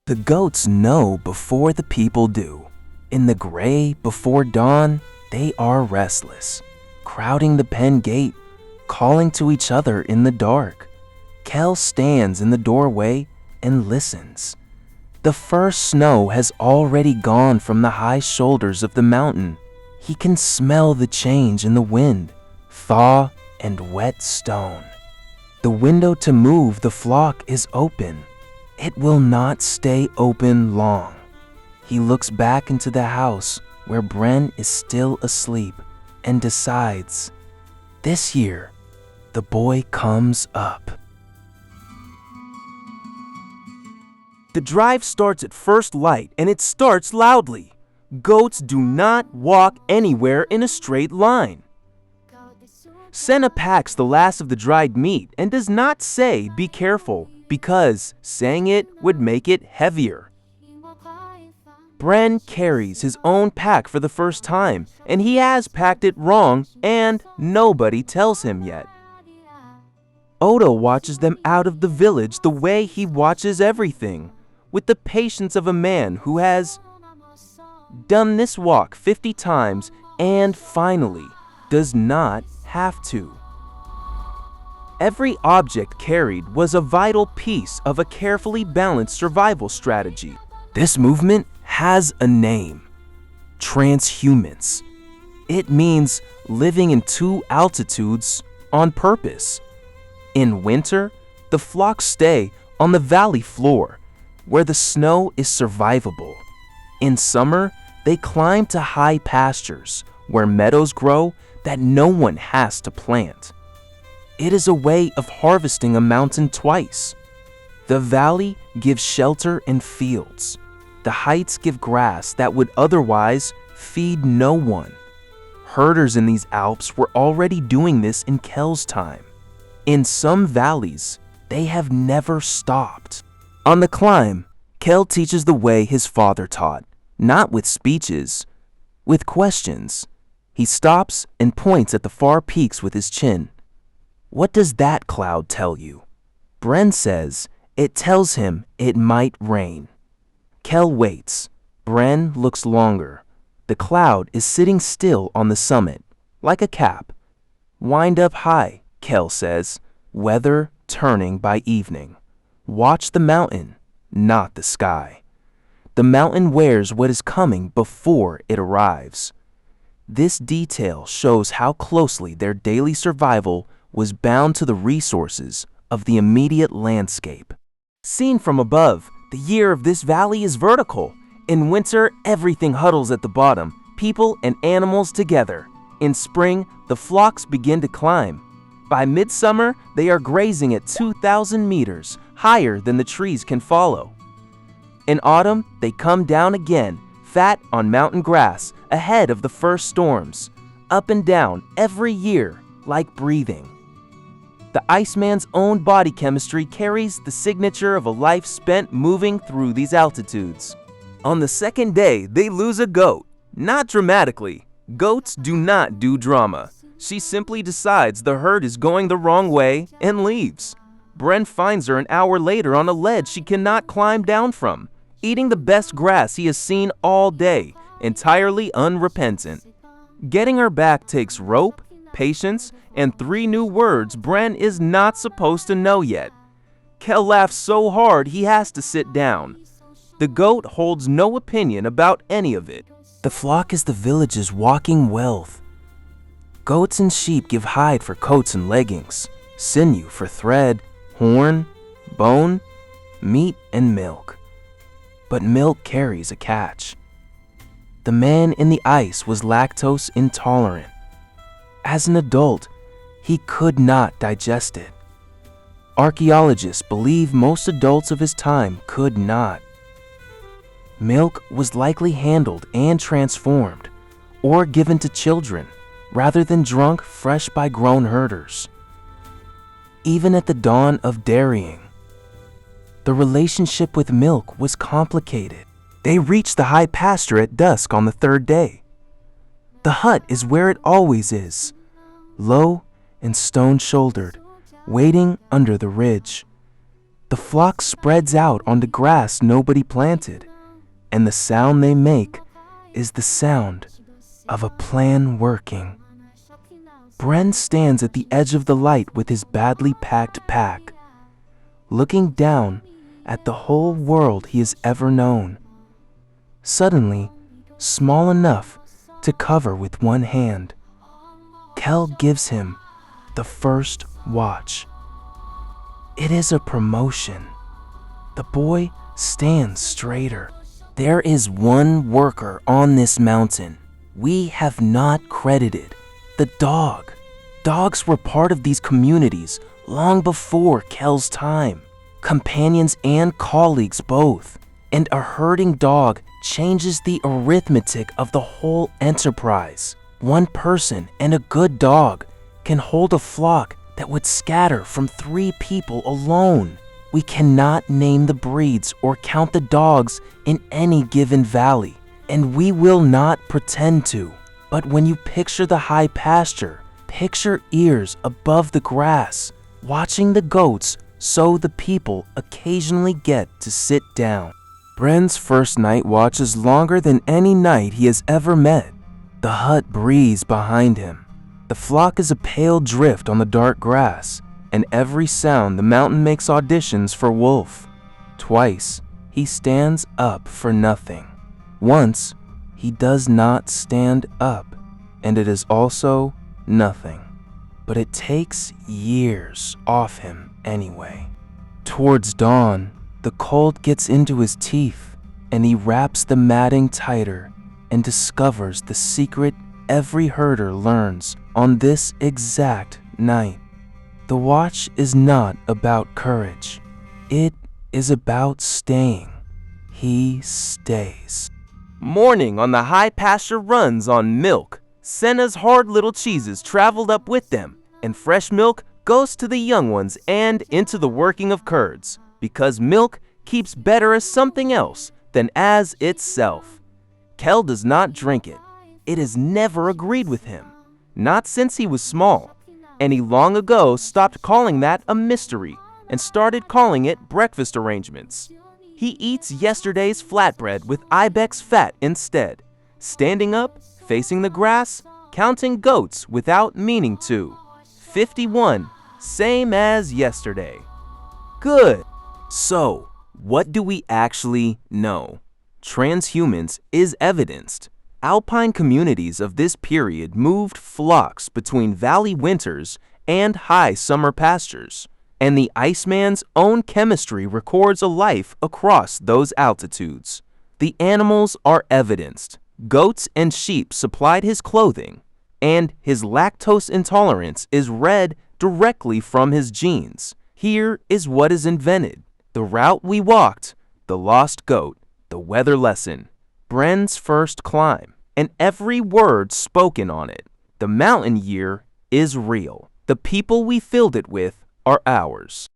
The goats know before the people do. In the gray before dawn, they are restless, crowding the pen gate, calling to each other in the dark. Kel stands in the doorway and listens. The first snow has already gone from the high shoulders of the mountain. He can smell the change in the wind, thaw and wet stone. The window to move the flock is open. It will not stay open long. He looks back into the house where Bren is still asleep and decides, this year, the boy comes up. The drive starts at first light and it starts loudly. Goats do not walk anywhere in a straight line. Senna packs the last of the dried meat and does not say be careful because saying it would make it heavier. Bren carries his own pack for the first time and he has packed it wrong and nobody tells him yet. Odo watches them out of the village the way he watches everything, with the patience of a man who has done this walk 50 times and finally does not have to. Every object carried was a vital piece of a carefully balanced survival strategy. This movement has a name: Transhumance. It means living in two altitudes on purpose. In winter, the flocks stay on the valley floor, where the snow is survivable. In summer, they climb to high pastures, where meadows grow that no one has to plant. It is a way of harvesting a mountain twice. The valley gives shelter and fields. The heights give grass that would otherwise feed no one. Herders in these Alps were already doing this in Kel's time. In some valleys, they have never stopped. On the climb, Kel teaches the way his father taught, not with speeches, with questions. He stops and points at the far peaks with his chin. What does that cloud tell you? Bren says it tells him it might rain. Kel waits. Bren looks longer. The cloud is sitting still on the summit, like a cap. Wind up high, Kel says, weather turning by evening. Watch the mountain, not the sky. The mountain wears what is coming before it arrives. This detail shows how closely their daily survival was bound to the resources of the immediate landscape. Seen from above, the year of this valley is vertical. In winter, everything huddles at the bottom, people and animals together. In spring, the flocks begin to climb. By midsummer, they are grazing at 2,000 meters, higher than the trees can follow. In autumn, they come down again, fat on mountain grass, ahead of the first storms. Up and down every year, like breathing. The Iceman's own body chemistry carries the signature of a life spent moving through these altitudes. On the second day, they lose a goat. Not dramatically. Goats do not do drama. She simply decides the herd is going the wrong way and leaves. Bren finds her an hour later on a ledge she cannot climb down from, eating the best grass he has seen all day, entirely unrepentant. Getting her back takes rope, patience, and 3 new words Bren is not supposed to know yet. Kel laughs so hard he has to sit down. The goat holds no opinion about any of it. The flock is the village's walking wealth. Goats and sheep give hide for coats and leggings, sinew for thread, horn, bone, meat, and milk. But milk carries a catch. The man in the ice was lactose intolerant. As an adult, he could not digest it. Archaeologists believe most adults of his time could not. Milk was likely handled and transformed, or given to children, rather than drunk fresh by grown herders. Even at the dawn of dairying, the relationship with milk was complicated. They reached the high pasture at dusk on the 3rd day. The hut is where it always is, low and stone-shouldered, waiting under the ridge. The flock spreads out on the grass nobody planted, and the sound they make is the sound of a plan working. Bren stands at the edge of the light with his badly packed pack, looking down at the whole world he has ever known. Suddenly, small enough to cover with one hand, Kel gives him the first watch. It is a promotion. The boy stands straighter. There is one worker on this mountain we have not credited: the dog. Dogs were part of these communities long before Kel's time, companions and colleagues both. And a herding dog changes the arithmetic of the whole enterprise. One person and a good dog can hold a flock that would scatter from 3 people alone. We cannot name the breeds or count the dogs in any given valley, and we will not pretend to. But when you picture the high pasture, picture ears above the grass, watching the goats so the people occasionally get to sit down. Bren's first night watch is longer than any night he has ever met. The hut breathes behind him. The flock is a pale drift on the dark grass, and every sound the mountain makes auditions for wolf. Twice, he stands up for nothing. Once, he does not stand up, and it is also nothing. But it takes years off him anyway. Towards dawn, the cold gets into his teeth, and he wraps the matting tighter and discovers the secret every herder learns on this exact night. The watch is not about courage. It is about staying. He stays. Morning on the high pasture runs on milk. Senna's hard little cheeses traveled up with them, and fresh milk goes to the young ones and into the working of curds, because milk keeps better as something else than as itself. Kel does not drink it. It has never agreed with him, not since he was small, and he long ago stopped calling that a mystery and started calling it breakfast arrangements. He eats yesterday's flatbread with ibex fat instead, standing up, facing the grass, counting goats without meaning to. 51, same as yesterday. Good. So, what do we actually know? Transhumance is evidenced. Alpine communities of this period moved flocks between valley winters and high summer pastures, and the Iceman's own chemistry records a life across those altitudes. The animals are evidenced. Goats and sheep supplied his clothing, and his lactose intolerance is read directly from his genes. Here is what is invented: the route we walked, the lost goat, the weather lesson, Bren's first climb, and every word spoken on it. The mountain year is real. The people we filled it with are ours.